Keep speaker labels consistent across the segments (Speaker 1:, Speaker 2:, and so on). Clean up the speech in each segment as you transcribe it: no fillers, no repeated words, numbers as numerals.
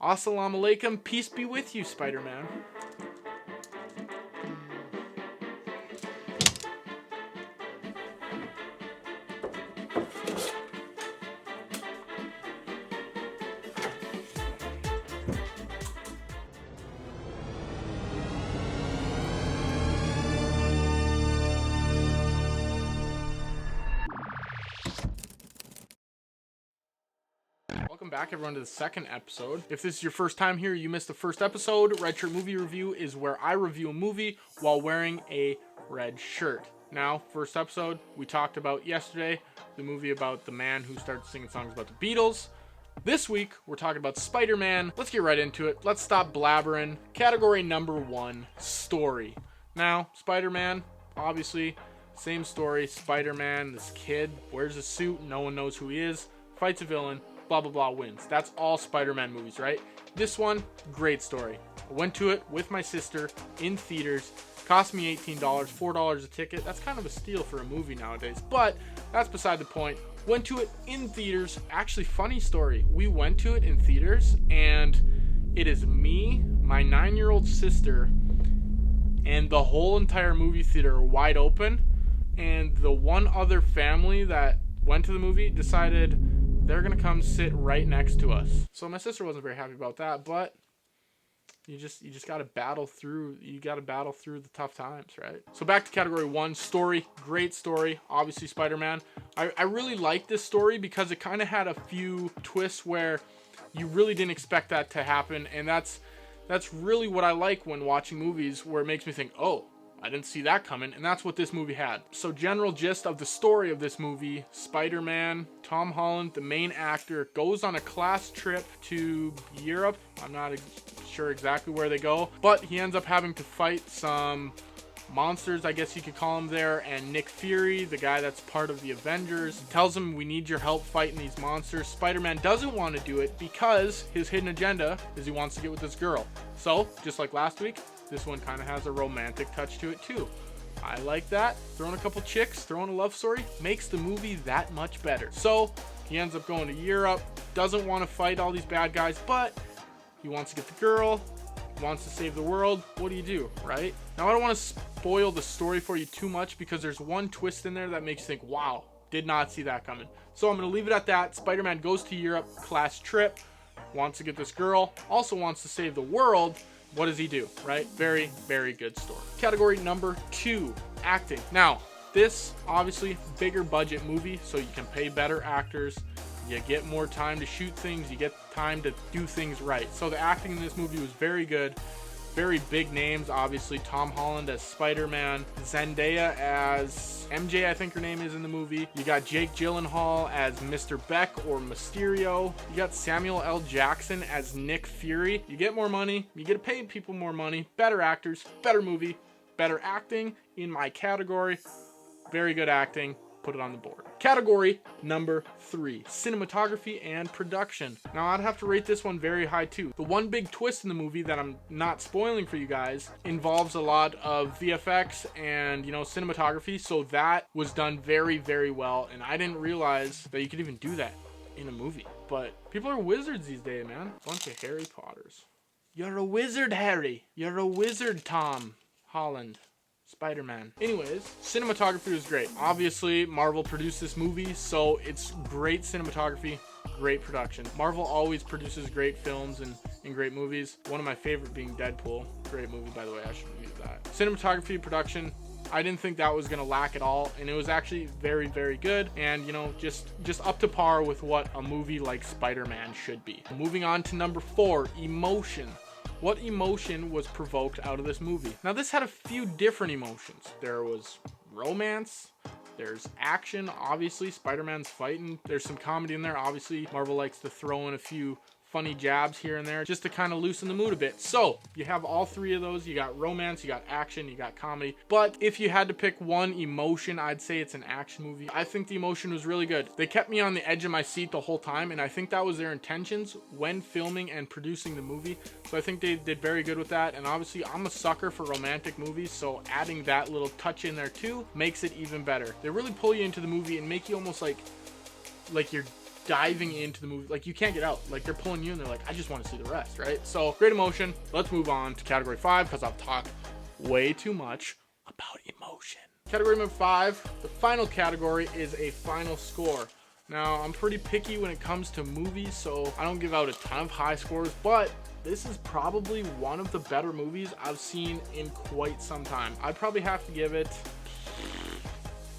Speaker 1: Assalamu alaikum, peace be with you, Spider-Man. Welcome back, everyone, to the second episode. If this is your first time here, you missed the first episode. Red Shirt Movie Review is where I review a movie while wearing a red shirt. Now, first episode, we talked about yesterday, the movie about the man who started singing songs about the Beatles. This week, we're talking about Spider-Man. Let's get right into it. Let's stop blabbering. Category number 1, story. Now, Spider-Man, obviously, same story. Spider-Man, this kid, wears a suit, no one knows who he is, fights a villain, blah blah blah, wins. That's all Spider-Man movies, right? This one, great story. I went to it with my sister in theaters. Cost me $18, $4 a ticket. That's kind of a steal for a movie nowadays, but that's beside the point. Went to it in theaters. Actually, funny story. We went to it in theaters, and it is me, my 9-year-old sister, and the whole entire movie theater wide open. And the one other family that went to the movie decided they're going to come sit right next to us. So my sister wasn't very happy about that, but you just got to battle through. You got to battle through the tough times, right? So back to category 1, story. Great story. Obviously Spider-Man. I really liked this story because it kind of had a few twists where you really didn't expect that to happen. And that's really what I like when watching movies, where it makes me think, oh, I didn't see that coming, and that's what this movie had. So general gist of the story of this movie, Spider-Man, Tom Holland, the main actor, goes on a class trip to Europe. I'm not sure exactly where they go, but he ends up having to fight some monsters, I guess you could call them there, and Nick Fury, the guy that's part of the Avengers, tells him, we need your help fighting these monsters. Spider-Man doesn't want to do it because his hidden agenda is he wants to get with this girl. So, just like last week, this one kind of has a romantic touch to it too. I like that. Throwing a couple chicks, throwing a love story, makes the movie that much better. So, he ends up going to Europe, doesn't want to fight all these bad guys, but he wants to get the girl, wants to save the world. What do, right? Now, I don't want to spoil the story for you too much because there's one twist in there that makes you think, wow, did not see that coming. So I'm going to leave it at that. Spider-Man goes to Europe, class trip, wants to get this girl, also wants to save the world. What does he do, right? Very, very good story. Category number 2, acting. Now, this, obviously, bigger budget movie, so you can pay better actors. You get more time to shoot things. You get time to do things right. So the acting in this movie was very good. Very big names, obviously. Tom Holland as Spider-Man. Zendaya as MJ, I think her name is in the movie. You got Jake Gyllenhaal as Mr. Beck or Mysterio. You got Samuel L. Jackson as Nick Fury. You get more money. You get to pay people more money. Better actors. Better movie. Better acting in my category. Very good acting. Put it on the board. Category number 3, cinematography and production. Now, I'd have to rate this one very high too. The one big twist in the movie that I'm not spoiling for you guys involves a lot of VFX and, cinematography. So that was done very, very well. And I didn't realize that you could even do that in a movie. But people are wizards these days, man. Bunch of Harry Potters. You're a wizard, Harry. You're a wizard, Tom Holland. Spider-Man. Anyways, cinematography was great. Obviously, Marvel produced this movie, so it's great cinematography, great production. Marvel always produces great films and great movies. One of my favorite being Deadpool. Great movie, by the way. I should review that. Cinematography, production, I didn't think that was going to lack at all, and it was actually very, very good, and, just up to par with what a movie like Spider-Man should be. Moving on to number 4, emotion. What emotion was provoked out of this movie? Now, this had a few different emotions. There was romance, there's action, obviously, Spider-Man's fighting, there's some comedy in there, obviously, Marvel likes to throw in a few funny jabs here and there just to kind of loosen the mood a bit. So you have all 3 of those. You got romance, you got action, you got comedy. But if you had to pick one emotion, I'd say it's an action movie. I think the emotion was really good. They kept me on the edge of my seat the whole time, and I think that was their intentions when filming and producing the movie. So I think they did very good with that. And obviously, I'm a sucker for romantic movies, so adding that little touch in there too makes it even better. They really pull you into the movie and make you almost like you're diving into the movie. Like, you can't get out. Like, they're pulling you and they're like, I just want to see the rest, right? So, great emotion. Let's move on to category 5 because I've talked way too much about emotion. Category number 5, the final category is a final score. Now, I'm pretty picky when it comes to movies, so I don't give out a ton of high scores, but this is probably one of the better movies I've seen in quite some time. I'd probably have to give it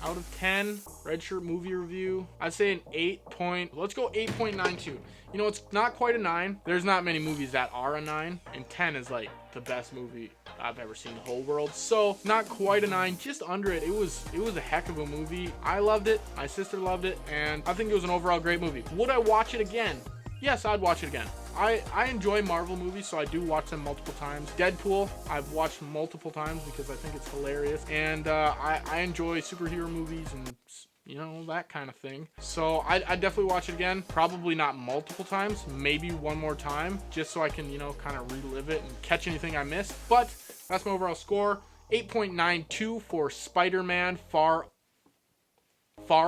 Speaker 1: out of 10 red shirt movie review. I'd say an 8 point. Let's go 8.92. You know, it's not quite a 9. There's not many movies that are a 9, and 10 is like the best movie I've ever seen in the whole world. So not quite a 9, just under it. It was a heck of a movie. I loved it. My sister loved it, and I think it was an overall great movie. Would I watch it again? Yes, I'd watch it again. I enjoy Marvel movies, so I do watch them multiple times. Deadpool, I've watched multiple times because I think it's hilarious. And I enjoy superhero movies and, you know, that kind of thing. So I'd definitely watch it again. Probably not multiple times, maybe one more time, just so I can, you know, kind of relive it and catch anything I missed. But that's my overall score. 8.92 for Spider-Man Far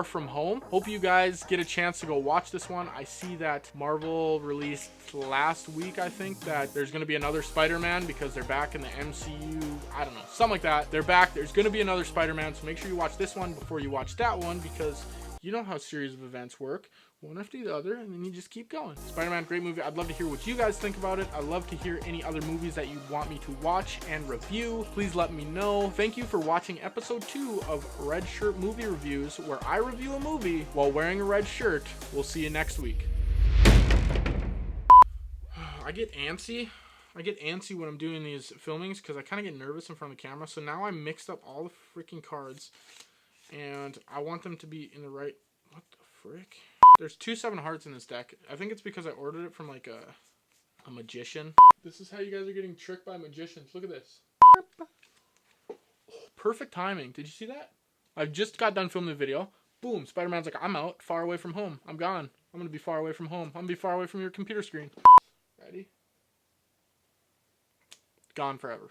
Speaker 1: From Home. Hope you guys get a chance to go watch this one. I see that Marvel released last week, I think, that there's going to be another Spider-Man because they're back in the MCU. I don't know, something like that. They're back. There's going to be another Spider-Man, so make sure you watch this one before you watch that one, because you know how series of events work. One after the other, and then you just keep going. Spider-Man, great movie. I'd love to hear what you guys think about it. I'd love to hear any other movies that you want me to watch and review. Please let me know. Thank you for watching episode 2 of Red Shirt Movie Reviews, where I review a movie while wearing a red shirt. We'll see you next week. I get antsy when I'm doing these filmings because I kind of get nervous in front of the camera. So now I mixed up all the freaking cards, and I want them to be in the right... What the frick? There's 2 7 hearts in this deck. I think it's because I ordered it from like a magician. This is how you guys are getting tricked by magicians. Look at this. Oh, perfect timing. Did you see that? I just got done filming the video. Boom. Spider-Man's like, I'm out. Far away from home. I'm gone. I'm going to be far away from home. I'm going to be far away from your computer screen. Ready? Gone forever.